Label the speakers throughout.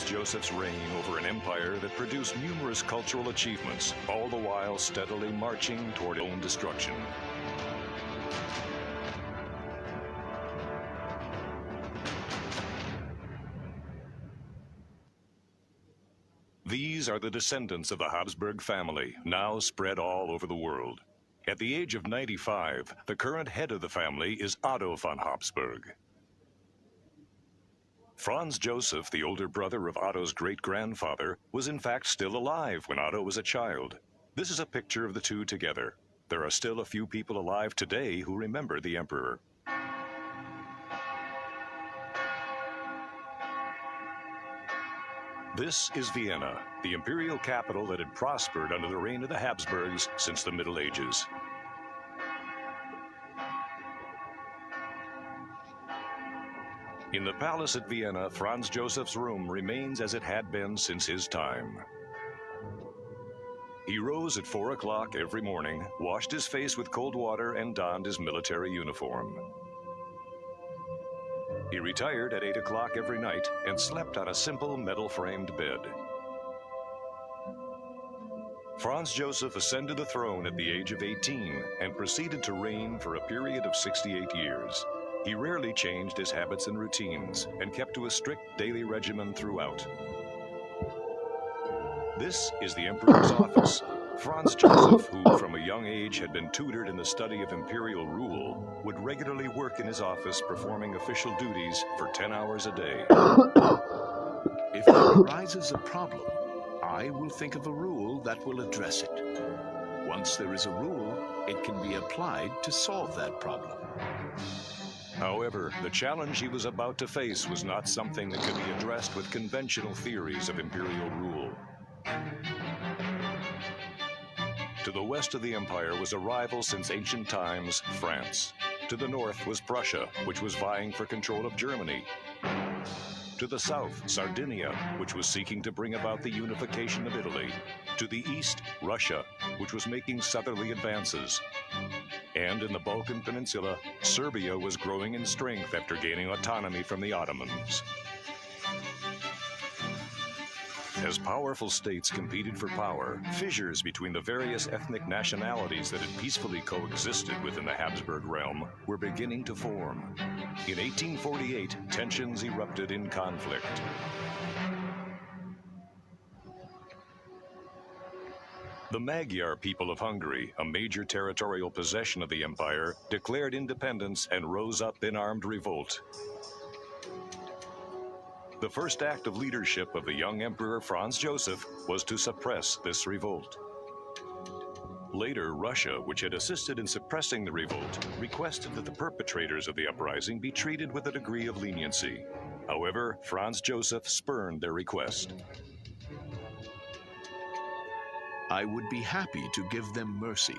Speaker 1: Joseph's reign over an empire that produced numerous cultural achievements, all the while steadily marching toward its own destruction. These are the descendants of the Habsburg family, now spread all over the world. At the age of 95, the current head of the family is Otto von Habsburg. Franz Joseph, the older brother of Otto's great-grandfather, was in fact still alive when Otto was a child. This is a picture of the two together. There are still a few people alive today who remember the emperor. This is Vienna, the imperial capital that had prospered under the reign of the Habsburgs since the Middle Ages. In the palace at Vienna, Franz Joseph's room remains as it had been since his time. He rose at 4 o'clock every morning, washed his face with cold water, and donned his military uniform. He retired at 8 o'clock every night and slept on a simple metal-framed bed. Franz Joseph ascended the throne at the age of 18 and proceeded to reign for a period of 68 years. He rarely changed his habits and routines and kept to a strict daily regimen throughout. This is the emperor's office. Franz Joseph, who from a young age had been tutored in the study of imperial rule, would regularly work in his office performing official duties for 10 hours a day.
Speaker 2: If there arises a problem, I will think of a rule that will address it. Once there is a rule, it can be applied to solve that problem.
Speaker 1: However, the challenge he was about to face was not something that could be addressed with conventional theories of imperial rule. To the west of the empire was a rival since ancient times, France. To the north was Prussia, which was vying for control of Germany. To the south, Sardinia, which was seeking to bring about the unification of Italy. To the east, Russia, which was making southerly advances. And in the Balkan Peninsula, Serbia was growing in strength after gaining autonomy from the Ottomans. As powerful states competed for power, fissures between the various ethnic nationalities that had peacefully coexisted within the Habsburg realm were beginning to form. In 1848, tensions erupted in conflict. The Magyar people of Hungary, a major territorial possession of the empire, declared independence and rose up in armed revolt. The first act of leadership of the young Emperor Franz Joseph was to suppress this revolt. Later, Russia, which had assisted in suppressing the revolt, requested that the perpetrators of the uprising be treated with a degree of leniency. However, Franz Joseph spurned their request.
Speaker 2: I would be happy to give them mercy.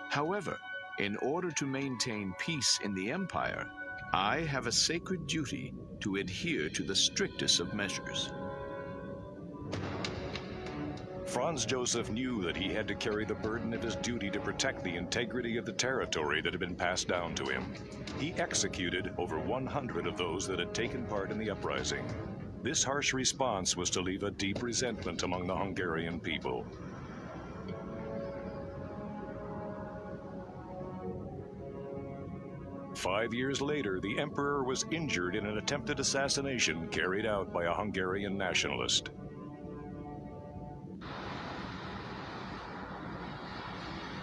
Speaker 2: However, in order to maintain peace in the empire, I have a sacred duty to adhere to the strictest of measures.
Speaker 1: Franz Joseph knew that he had to carry the burden of his duty to protect the integrity of the territory that had been passed down to him. He executed over 100 of those that had taken part in the uprising. This harsh response was to leave a deep resentment among the Hungarian people. Five years later, the emperor was injured in an attempted assassination carried out by a Hungarian nationalist.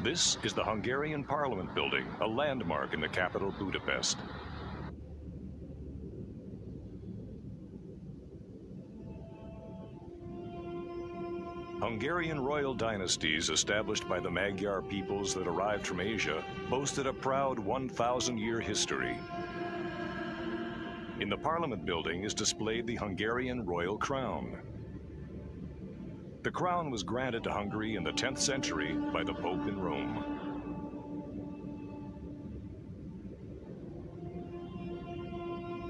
Speaker 1: This is the Hungarian Parliament building, a landmark in the capital, Budapest. Hungarian royal dynasties established by the Magyar peoples that arrived from Asia boasted a proud 1,000-year history. In the Parliament building is displayed the Hungarian royal crown. The crown was granted to Hungary in the 10th century by the Pope in Rome.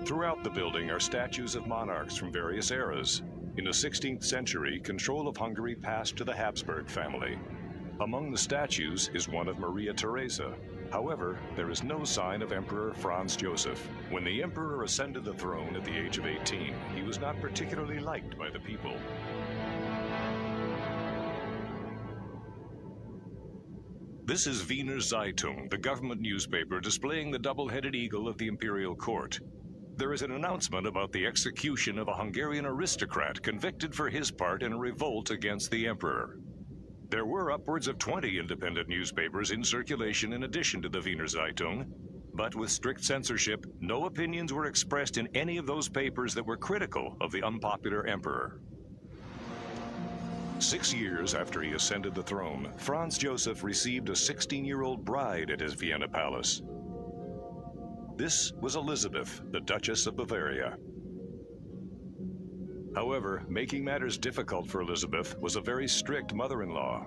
Speaker 1: Throughout the building are statues of monarchs from various eras. In the 16th century, control of Hungary passed to the Habsburg family. Among the statues is one of Maria Theresa. However, there is no sign of Emperor Franz Joseph. When the emperor ascended the throne at the age of 18, he was not particularly liked by the people. This is Wiener Zeitung, the government newspaper displaying the double-headed eagle of the imperial court. There is an announcement about the execution of a Hungarian aristocrat convicted for his part in a revolt against the emperor. There were upwards of 20 independent newspapers in circulation in addition to the Wiener Zeitung, but with strict censorship, no opinions were expressed in any of those papers that were critical of the unpopular emperor. 6 years after he ascended the throne, Franz Joseph received a 16-year-old bride at his Vienna palace. This was Elizabeth, the Duchess of Bavaria. However, making matters difficult for Elizabeth was a very strict mother-in-law.